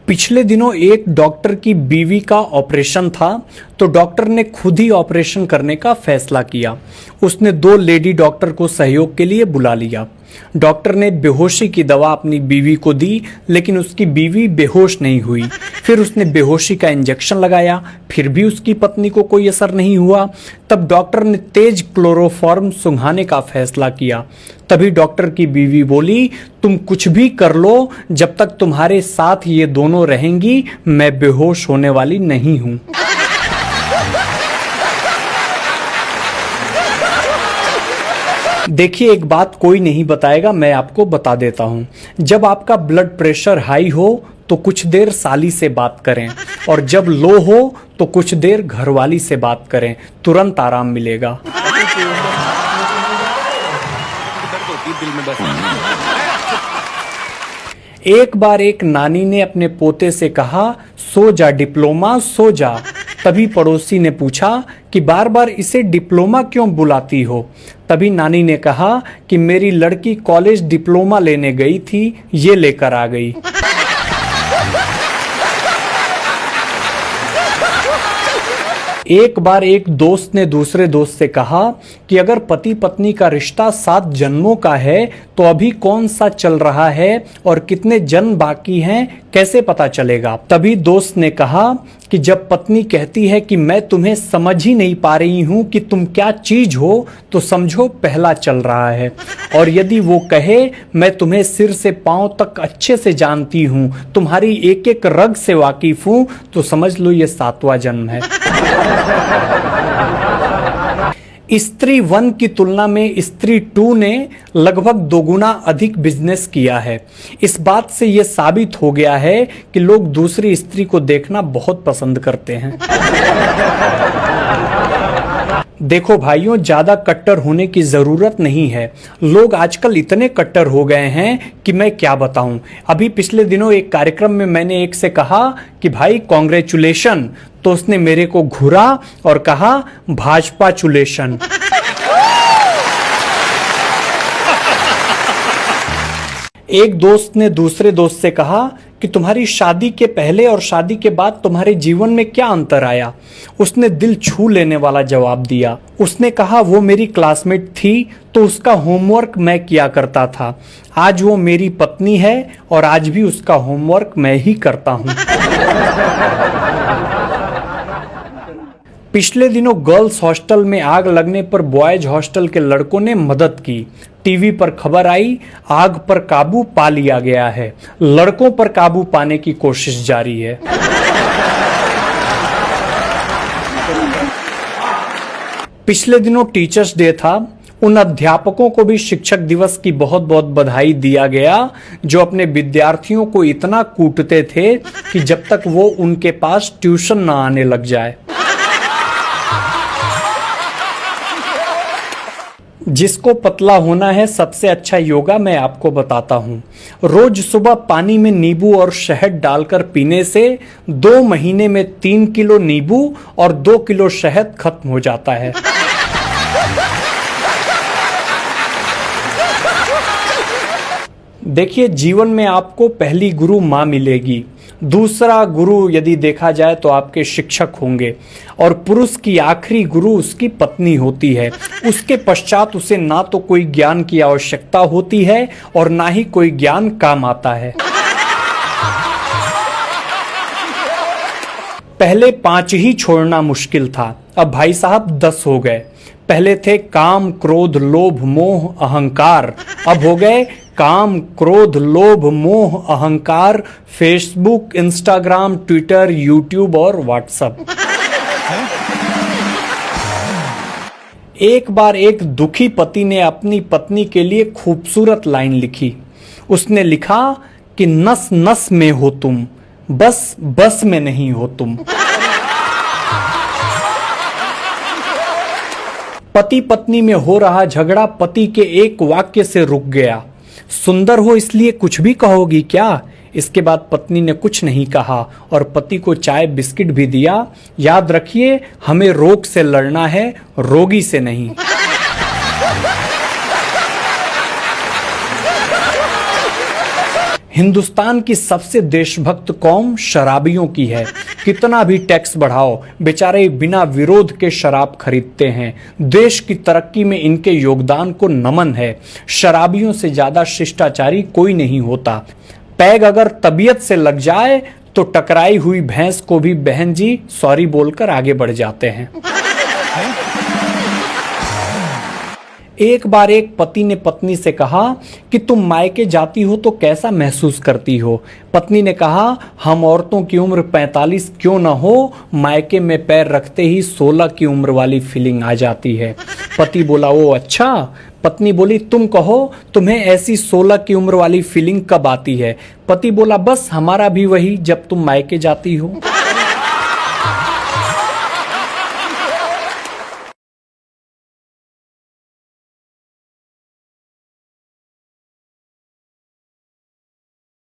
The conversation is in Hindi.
पिछले दिनों एक डॉक्टर की बीवी का ऑपरेशन था, तो डॉक्टर ने खुद ही ऑपरेशन करने का फैसला किया। उसने दो लेडी डॉक्टर को सहयोग के लिए बुला लिया। डॉक्टर ने बेहोशी की दवा अपनी बीवी को दी, लेकिन उसकी बीवी बेहोश नहीं हुई। फिर उसने बेहोशी का इंजेक्शन लगाया, फिर भी उसकी पत्नी को कोई असर नहीं हुआ। तब डॉक्टर ने तेज क्लोरोफॉर्म सुंघाने का फैसला किया। तभी डॉक्टर की बीवी बोली, तुम कुछ भी कर लो, जब तक तुम्हारे साथ ये दोनों रहेंगी मैं बेहोश होने वाली नहीं हूं। देखिए, एक बात कोई नहीं बताएगा, मैं आपको बता देता हूं। जब आपका ब्लड प्रेशर हाई हो तो कुछ देर साली से बात करें, और जब लो हो तो कुछ देर घरवाली से बात करें, तुरंत आराम मिलेगा। एक बार एक नानी ने अपने पोते से कहा, सो जा डिप्लोमा सो जा। तभी पड़ोसी ने पूछा कि बार बार इसे डिप्लोमा क्यों बुलाती हो। तभी नानी ने कहा कि मेरी लड़की कॉलेज डिप्लोमा लेने गई थी, ये लेकर आ गई। एक बार एक दोस्त ने दूसरे दोस्त से कहा कि अगर पति पत्नी का रिश्ता 7 जन्मों का है तो अभी कौन सा चल रहा है और कितने जन्म बाकी हैं कैसे पता चलेगा। तभी दोस्त ने कहा कि जब पत्नी कहती है कि मैं तुम्हें समझ ही नहीं पा रही हूं कि तुम क्या चीज हो, तो समझो पहला चल रहा है। और यदि वो कहे मैं तुम्हें सिर से पांव तक अच्छे से जानती हूं, तुम्हारी एक एक रग से वाकिफ हूं, तो समझ लो ये 7वां जन्म है। स्त्री 1 की तुलना में स्त्री 2 ने लगभग 2 गुना अधिक बिजनेस किया है। इस बात से यह साबित हो गया है कि लोग दूसरी स्त्री को देखना बहुत पसंद करते हैं। देखो भाइयों, ज्यादा कट्टर होने की जरूरत नहीं है। लोग आजकल इतने कट्टर हो गए हैं कि मैं क्या बताऊं। अभी पिछले दिनों एक कार्यक्रम में मैंने एक से कहा कि भाई कांग्रेचुलेशन, तो उसने मेरे को घूरा और कहा भाजपा चुलेशन। एक दोस्त ने दूसरे दोस्त से कहा कि तुम्हारी शादी के पहले और शादी के बाद तुम्हारे जीवन में क्या अंतर आया। उसने दिल छू लेने वाला जवाब दिया। उसने कहा वो मेरी क्लासमेट थी तो उसका होमवर्क मैं किया करता था। आज वो मेरी पत्नी है और आज भी उसका होमवर्क मैं ही करता हूं। पिछले दिनों गर्ल्स हॉस्टल में आग लगने पर बॉयज हॉस्टल के लड़कों ने मदद की। टीवी पर खबर आई, आग पर काबू पा लिया गया है। लड़कों पर काबू पाने की कोशिश जारी है। पिछले दिनों टीचर्स डे था। उन अध्यापकों को भी शिक्षक दिवस की बहुत बहुत बधाई दिया गया जो अपने विद्यार्थियों को इतना कूटते थे कि जब तक वो उनके पास ट्यूशन न आने लग जाए। जिसको पतला होना है, सबसे अच्छा योगा मैं आपको बताता हूं। रोज सुबह पानी में नींबू और शहद डालकर पीने से 2 महीने में 3 किलो नींबू और 2 किलो शहद खत्म हो जाता है। देखिए, जीवन में आपको पहली गुरु माँ मिलेगी। दूसरा गुरु यदि देखा जाए तो आपके शिक्षक होंगे, और पुरुष की आखिरी गुरु उसकी पत्नी होती है। उसके पश्चात उसे ना तो कोई ज्ञान की आवश्यकता होती है और ना ही कोई ज्ञान काम आता है। पहले 5 ही छोड़ना मुश्किल था, अब भाई साहब 10 हो गए। पहले थे काम, क्रोध, लोभ, मोह, अहंकार। अब हो गए काम, क्रोध, लोभ, मोह, अहंकार, फेसबुक, इंस्टाग्राम, ट्विटर, यूट्यूब और व्हाट्सएप। एक बार एक दुखी पति ने अपनी पत्नी के लिए खूबसूरत लाइन लिखी। उसने लिखा कि नस नस में हो तुम, बस बस में नहीं हो तुम। पति पत्नी में हो रहा झगड़ा पति के एक वाक्य से रुक गया। सुंदर हो इसलिए कुछ भी कहोगी क्या? इसके बाद पत्नी ने कुछ नहीं कहा और पति को चाय बिस्किट भी दिया। याद रखिए, हमें रोग से लड़ना है, रोगी से नहीं। हिंदुस्तान की सबसे देशभक्त कौम शराबियों की है। कितना भी टैक्स बढ़ाओ, बेचारे बिना विरोध के शराब खरीदते हैं। देश की तरक्की में इनके योगदान को नमन है। शराबियों से ज्यादा शिष्टाचारी कोई नहीं होता। पैग अगर तबीयत से लग जाए तो टकराई हुई भैंस को भी बहन जी सॉरी बोलकर आगे बढ़ जाते हैं। एक बार एक पति ने पत्नी से कहा कि तुम मायके जाती हो तो कैसा महसूस करती हो। पत्नी ने कहा, हम औरतों की उम्र 45 क्यों न हो, मायके में पैर रखते ही 16 की उम्र वाली फीलिंग आ जाती है। पति बोला, ओ अच्छा। पत्नी बोली, तुम कहो तुम्हें ऐसी 16 की उम्र वाली फीलिंग कब आती है। पति बोला, बस हमारा भी वही, जब तुम मायके जाती हो।